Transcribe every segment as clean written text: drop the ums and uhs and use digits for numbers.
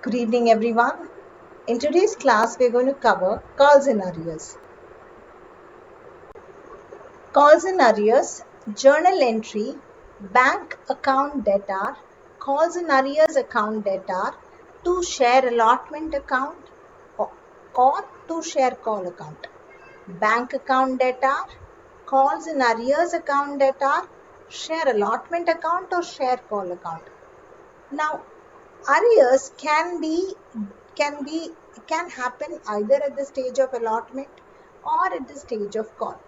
Good evening, everyone. In today's class, we're going to cover calls in arrears. Calls in arrears, journal entry, bank account debtor, calls in arrears account debtor, to share allotment account or to share call account. Bank account debtor, calls in arrears account debtor, share allotment account or share call account. Now, arrears can be can happen either at the stage of allotment or at the stage of call.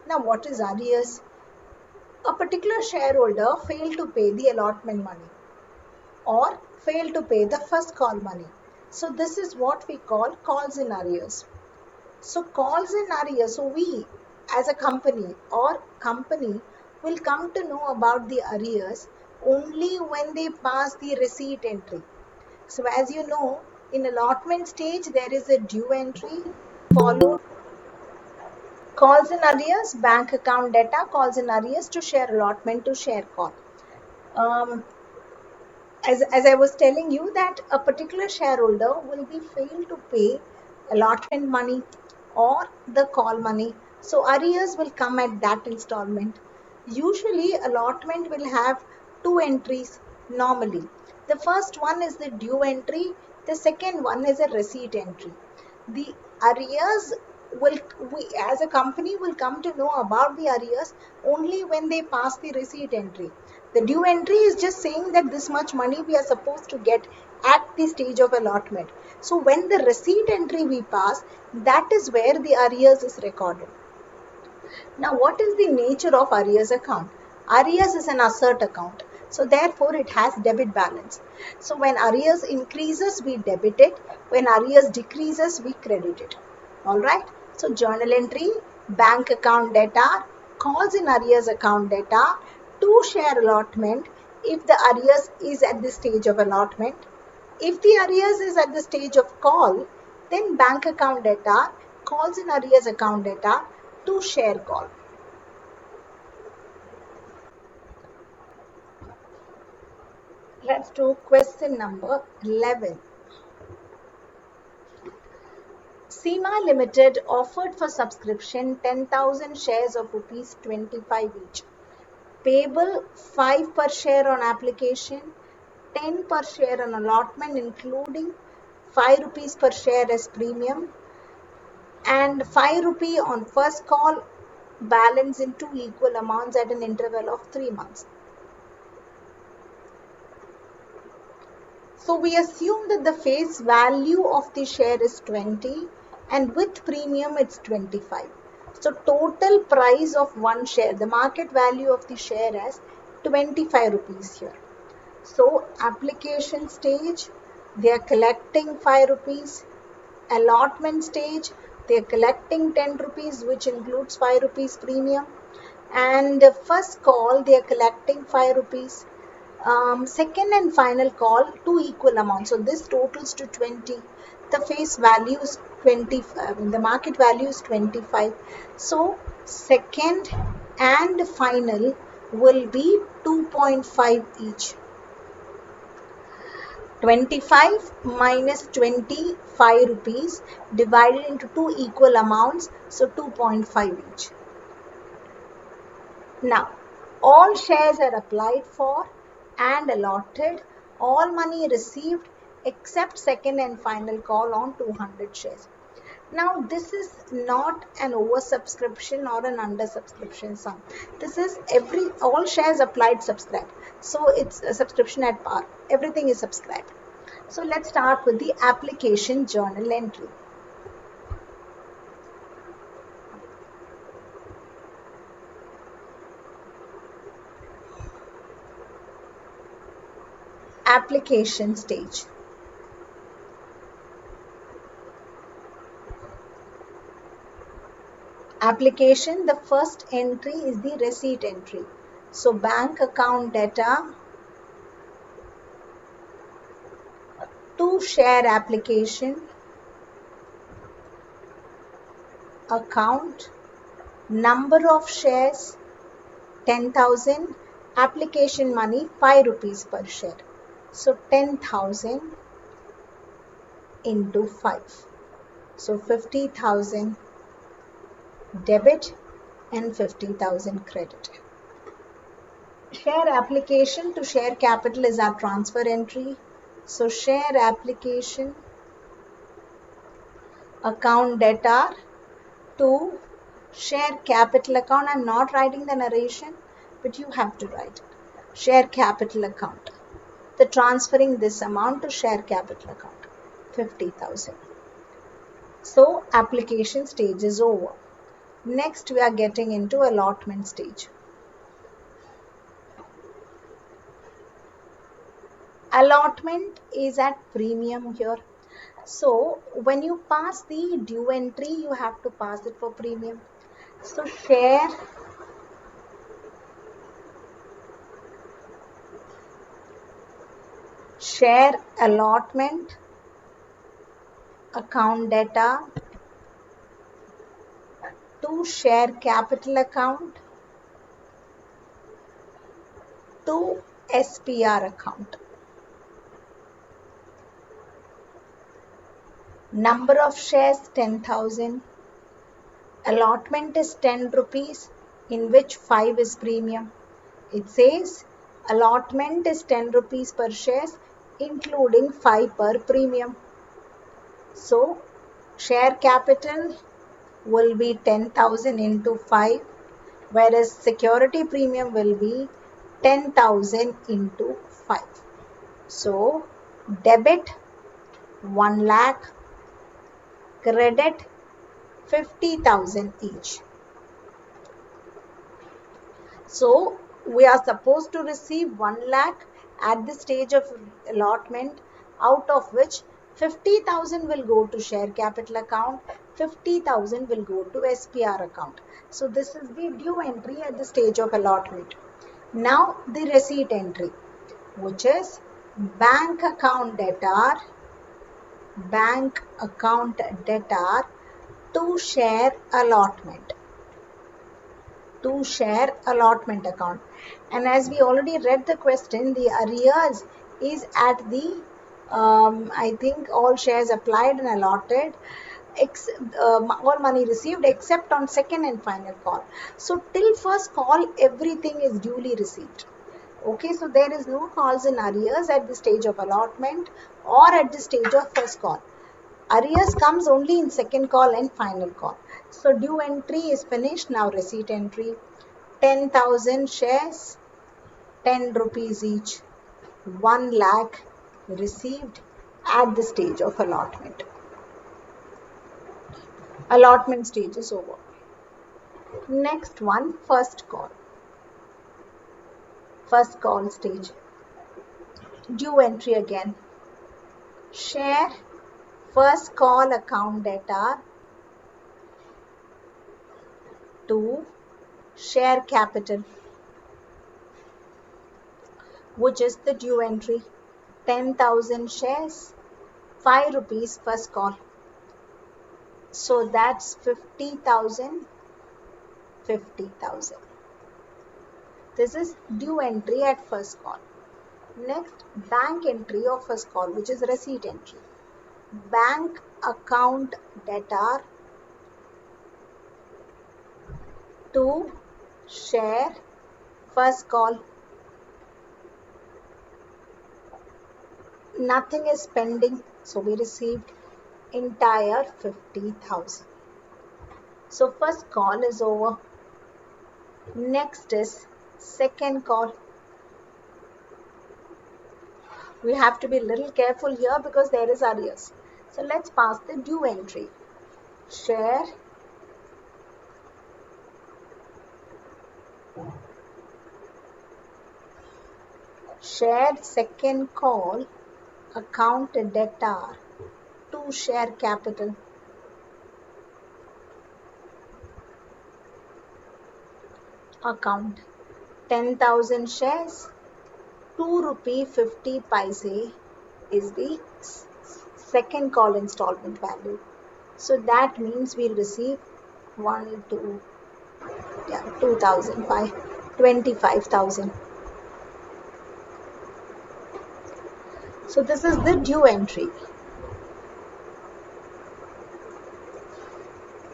Now, what is arrears? A particular shareholder failed to pay the allotment money or failed to pay the first call money. So this is what we call calls in arrears. So calls in arrears. So we as a company or company will come to know about the arrears only when they pass the receipt entry. So as you know, in allotment stage, there is a due entry followed calls in arrears, bank account data, calls in arrears to share allotment to share call. Um, as I was telling you that a particular shareholder will be failed to pay allotment money or the call money. So arrears will come at that installment. Usually allotment will have two entries normally. The first one is the due entry. The second one is a receipt entry. The arrears will we as a company will come to know about the arrears only when they pass the receipt entry. The due entry is just saying that this much money we are supposed to get at the stage of allotment. So when the receipt entry we pass, that is where the arrears is recorded. Now, what is the nature of arrears account? Arrears is an assert account. So therefore, it has debit balance. So when arrears increases, we debit it. When arrears decreases, we credit it. All right. So journal entry, bank account data, calls in arrears account data, to share allotment if the arrears is at the stage of allotment. If the arrears is at the stage of call, then bank account data, calls in arrears account data, to share call. Let's do question number 11. SEMA Limited offered for subscription 10,000 shares of rupees 25 each. Payable 5 per share on application, 10 per share on allotment including 5 rupees per share as premium and 5 rupee on first call, balance in two equal amounts at an interval of 3 months. So we assume that the face value of the share is 20 and with premium it's 25. So total price of one share, the market value of the share as 25 rupees here. So application stage, they are collecting 5 rupees. Allotment stage, they are collecting 10 rupees which includes 5 rupees premium. And first call, they are collecting 5 rupees. Second and final call, two equal amounts. So this totals to 20. The face value is 20. The market value is 25. So second and final will be 2.5 each. 25 minus 25 rupees divided into two equal amounts. So 2.5 each. Now, all shares are applied for and allotted, all money received except second and final call on 200 shares. Now, this is not an oversubscription or an undersubscription sum. This is all shares applied subscribed. So it's a subscription at par. Everything is subscribed. So let's start with the application journal entry. Application stage. Application, the first entry is the receipt entry. So bank account data, to share application, account, number of shares 10,000, application money 5 rupees per share. So 10,000 into 5. So 50,000 debit and 50,000 credit. Share application to share capital is our transfer entry. So share application account debtor to share capital account. I'm not writing the narration, but you have to write it. Share capital account. The transferring this amount to share capital account, 50,000. So application stage is over. Next we are getting into allotment stage. Allotment is at premium here. So when you pass the due entry, you have to pass it for premium. So share allotment account data to share capital account to SPR account. Number of shares 10,000. Allotment is 10 rupees, in which 5 is premium. It says allotment is 10 rupees per shares, including 5 per premium. So share capital will be 10,000 into 5, whereas security premium will be 10,000 into 5. So debit 1 lakh, credit 50,000 each. So we are supposed to receive 1 lakh at the stage of allotment, out of which 50,000 will go to share capital account, 50,000 will go to SPR account. So this is the due entry at the stage of allotment. Now the receipt entry, which is bank account debtor to share allotment. To share allotment account. And as we already read the question, the arrears is at the I think all shares applied and allotted, all money received except on second and final call. So till first call everything is duly received. Okay, so there is no calls in arrears at the stage of allotment or at the stage of first call. Arrears comes only in second call and final call. So due entry is finished. Now receipt entry. 10,000 shares, 10 rupees each, 1 lakh received at the stage of allotment. Allotment stage is over. Next one, first call. First call stage. Due entry again. Share first call account debtor to share capital, which is the due entry. 10,000 shares, 5 rupees first call. So that's 50,000, 50,000. This is due entry at first call. Next, bank entry of first call, which is receipt entry. Bank account debtor to share first call. Nothing is pending, so we received entire 50,000. So first call is over. Next is second call. We have to be a little careful here because there is arrears. So let's pass the due entry. Share second call account debtor to share capital. Account 10,000 shares, 2 rupee 50 paise is the second call installment value. So that means we'll receive 25,000. So this is the due entry.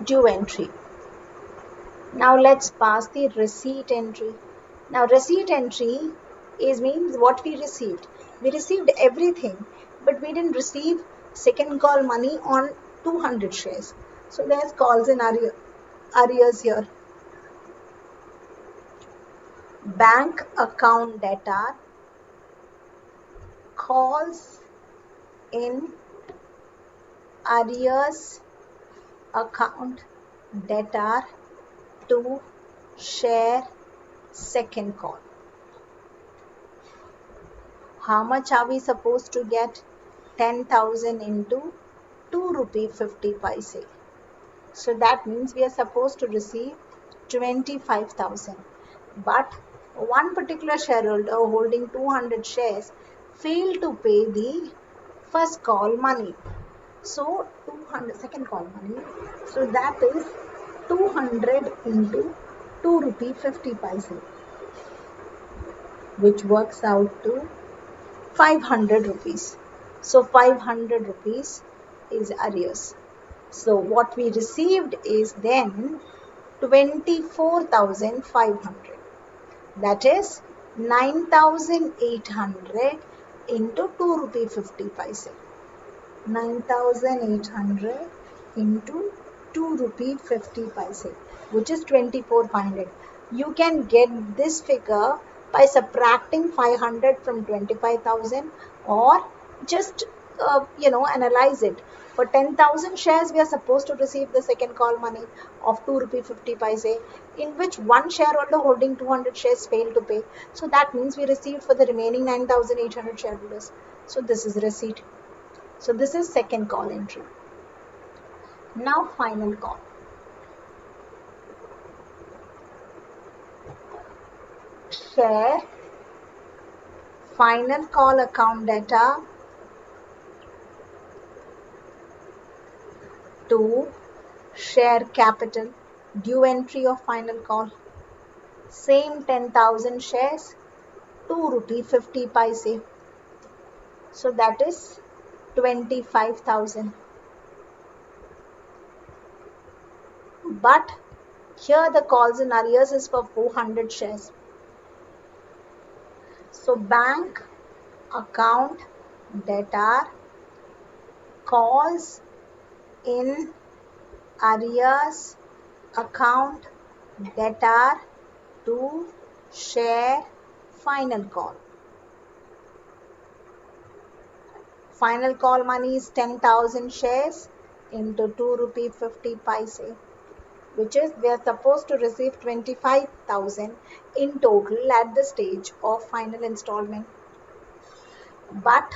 due entry. Now let's pass the receipt entry. Now receipt entry means what we received. We received everything, but we didn't receive second call money on 200 shares. So there's calls in arrears here. Bank account debtor, calls in arrears account debtor to share second call. How much are we supposed to get? 10,000 into 2 rupee 50 paise. So that means we are supposed to receive 25,000. But one particular shareholder holding 200 shares failed to pay the first call money. So 200 second call money. So that is 200 into 2 rupee 50 paise, which works out to 500 rupees. So 500 rupees is arrears. So what we received is then 24,500. That is 9,800 into 2 rupee 50 paise. 9,800 into 2 rupee 50 paise, which is 24,500. You can get this figure by subtracting 500 from 25,000, or just analyze it. For 10,000 shares, we are supposed to receive the second call money of 2 rupee 50 paise, in which one shareholder holding 200 shares failed to pay. So that means we received for the remaining 9,800 shareholders. So this is receipt. So this is second call entry. Now final call. Share final call account data to share capital, due entry of final call. Same 10,000 shares, 2 rupee 50 paise. So that is 25,000. But here the calls in arrears is for 400 shares. So bank account debtor, calls in arrears account debtor to share final call. Final call money is 10,000 shares into 2 rupee 50 paise, which is we are supposed to receive 25,000 in total at the stage of final installment. But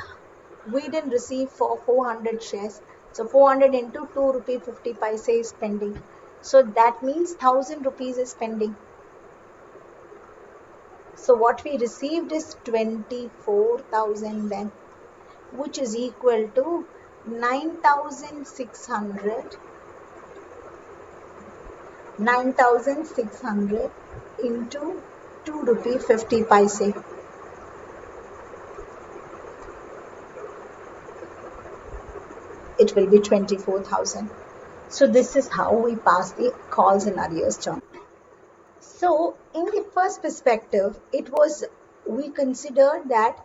we didn't receive for 400 shares. So 400 into 2 rupee 50 paise is pending. So that means 1,000 rupees is pending. So what we received is 24,000 then, which is equal to 9,600 into 2 rupee 50 paise. It will be 24,000. So this is how we pass the calls in arrears term. So in the first perspective, we considered that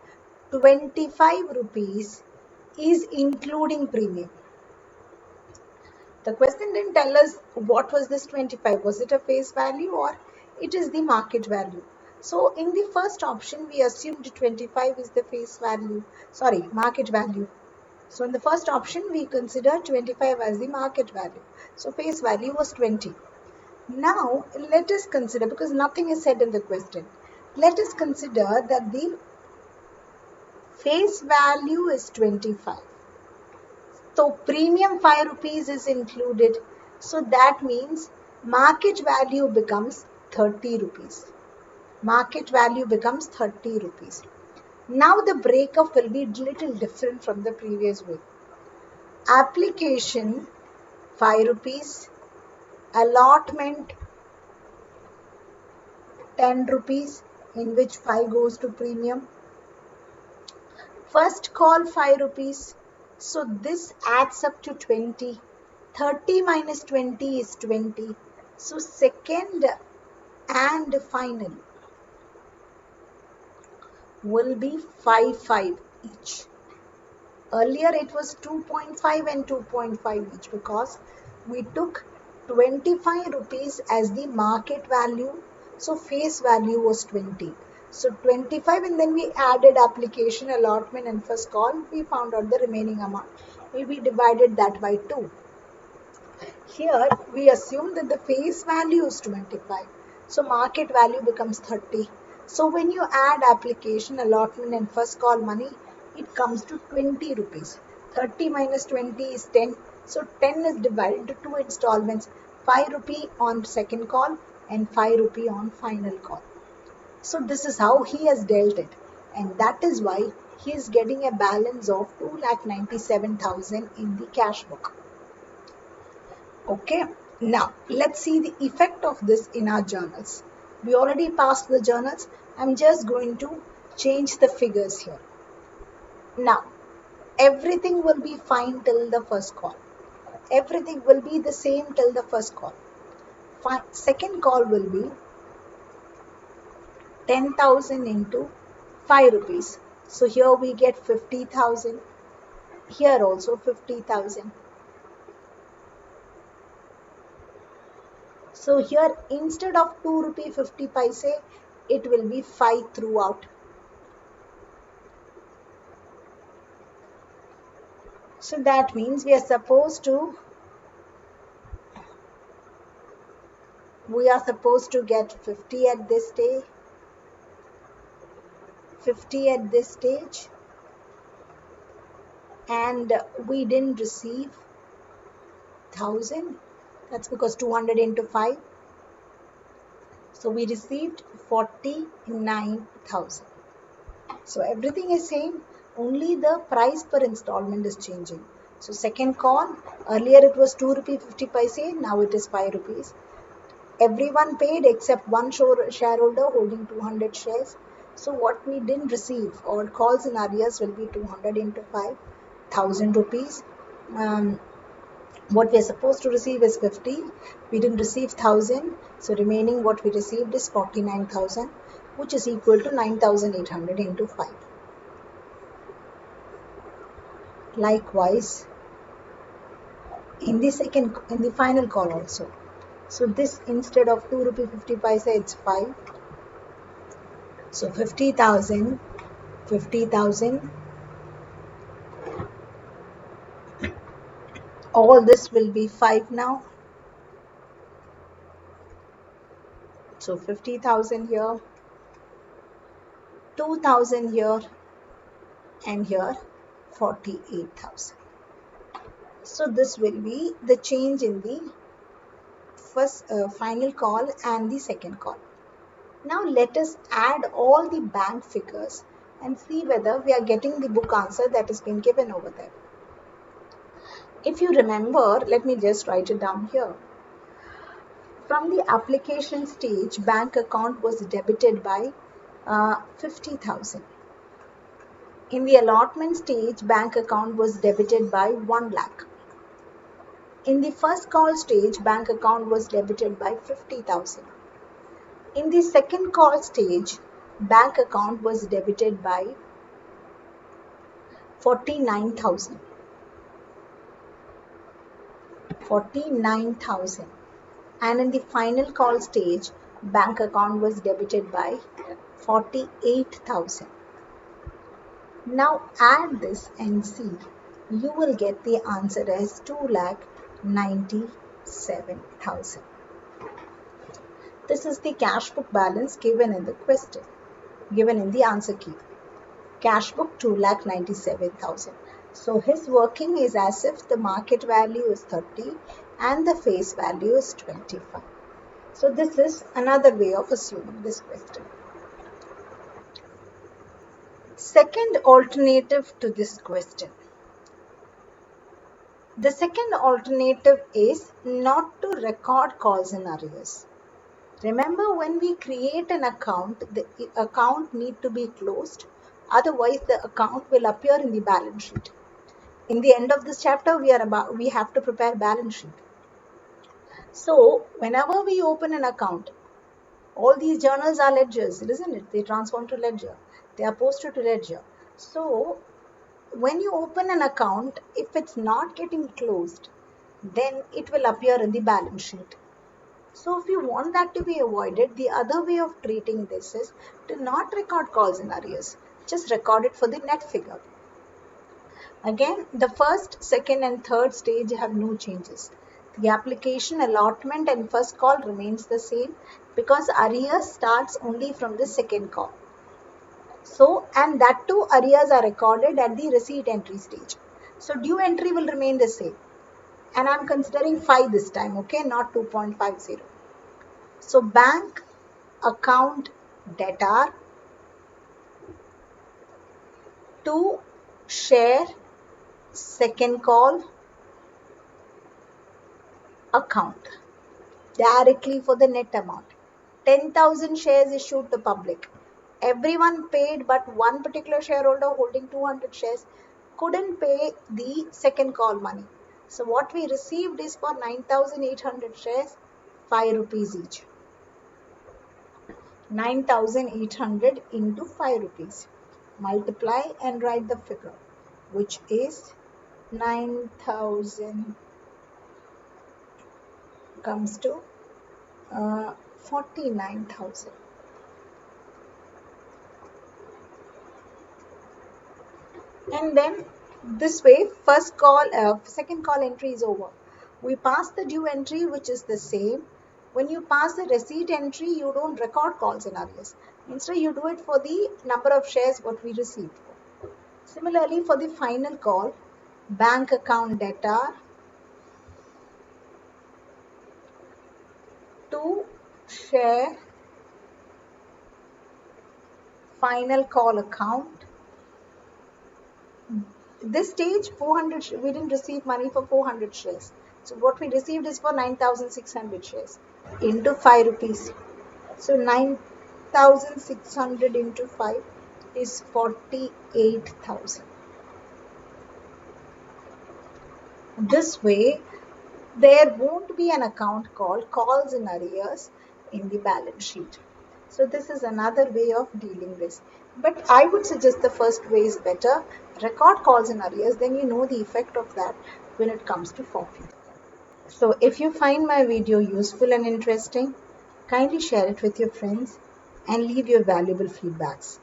25 rupees is including premium. The question didn't tell us what was this 25. Was it a face value or it is the market value? So in the first option, we assumed 25 is the market value. So in the first option, we considered 25 as the market value. So face value was 20. Now let us consider, because nothing is said in the question, let us consider that the face value is 25. So premium 5 rupees is included. So that means market value becomes 30 rupees. Market value becomes 30 rupees. Now the breakup will be little different from the previous way. Application 5 rupees, allotment 10 rupees, in which 5 goes to premium. First call 5 rupees. So this adds up to 20. 30 minus 20 is 20. So second and final will be 5 each. Earlier it was 2.5 and 2.5 each because we took 25 rupees as the market value. So face value was 20. So 25, and then we added application, allotment and first call. We found out the remaining amount. We divided that by 2. Here we assume that the face value is 25. So market value becomes 30. So when you add application, allotment and first call money, it comes to 20 rupees. 30 minus 20 is 10. So 10 is divided into 2 installments. 5 rupee on second call and 5 rupee on final call. So this is how he has dealt it. And that is why he is getting a balance of 2,97,000 in the cash book. Okay, now let's see the effect of this in our journals. We already passed the journals. I'm just going to change the figures here. Now, everything will be fine till the first call. Everything will be the same till the first call. Second call will be 10,000 into 5 rupees. So here we get 50,000. Here also 50,000. So here instead of 2 rupee 50 paise, it will be 5 throughout. So that means we are supposed to get 50 at this stage, 50 at this stage, and we didn't receive 1,000. That's because 200 into 5. So we received 49,000. So everything is same, only the price per installment is changing. So second call, earlier it was 2 rupee 50 paise, now it is 5 rupees. Everyone paid except one shareholder holding 200 shares. So what we didn't receive, or calls in arrears, will be 200 into 5, 1,000 rupees. What we are supposed to receive is 50. We didn't receive 1,000. So remaining what we received is 49,000, which is equal to 9,800 into 5. Likewise, in the final call also. So this, instead of 2 rupee 50 paise, it's 5. So 50,000, 50,000. All this will be 5 now. So 50,000 here, 2,000 here, and here 48,000. So this will be the change in the first final call and the second call. Now let us add all the bank figures and see whether we are getting the book answer that has been given over there. If you remember, let me just write it down here. From the application stage, bank account was debited by 50,000. In the allotment stage, bank account was debited by 1 lakh. In the first call stage, bank account was debited by 50,000. In the second call stage, bank account was debited by 49,000. 49,000. And in the final call stage, bank account was debited by 48,000. Now add this and see. You will get the answer as 2,97,000. This is the cash book balance given in the question, given in the answer key. Cash book 2,97,000. So his working is as if the market value is 30 and the face value is 25. So this is another way of assuming this question. Second alternative to this question. The second alternative is not to record calls in arrears. Remember, when we create an account, the account need to be closed. Otherwise, the account will appear in the balance sheet. In the end of this chapter, we have to prepare balance sheet. So whenever we open an account, all these journals are ledgers, isn't it? They transform to ledger. They are posted to ledger. So when you open an account, if it's not getting closed, then it will appear in the balance sheet. So if you want that to be avoided, the other way of treating this is to not record calls in arrears. Just record it for the net figure. Again, the first, second and third stage have no changes. The application, allotment and first call remains the same because arrears starts only from the second call. So, and that too arrears are recorded at the receipt entry stage. So due entry will remain the same. And I'm considering 5 this time, okay, not 2.50. So bank account debtor to share second call account directly for the net amount. 10,000 shares issued to public. Everyone paid, but one particular shareholder holding 200 shares couldn't pay the second call money. So what we received is for 9,800 shares, 5 rupees each. 9,800 into 5 rupees. Multiply and write the figure, which is 9,000 comes to 49,000. And then this way, second call entry is over. We pass the due entry, which is the same. When you pass the receipt entry, you don't record calls in arrears. Instead, you do it for the number of shares what we received. Similarly, for the final call, bank account debtor to share final call account. This stage 400, we didn't receive money for 400 shares. So what we received is for 9,600 shares into 5 rupees. So 9,600 into 5 is 48,000. This way, there won't be an account called calls in arrears in the balance sheet. So this is another way of dealing this. But I would suggest the first way is better. Record calls in arrears, then you know the effect of that when it comes to forfeit. So if you find my video useful and interesting, kindly share it with your friends and leave your valuable feedbacks.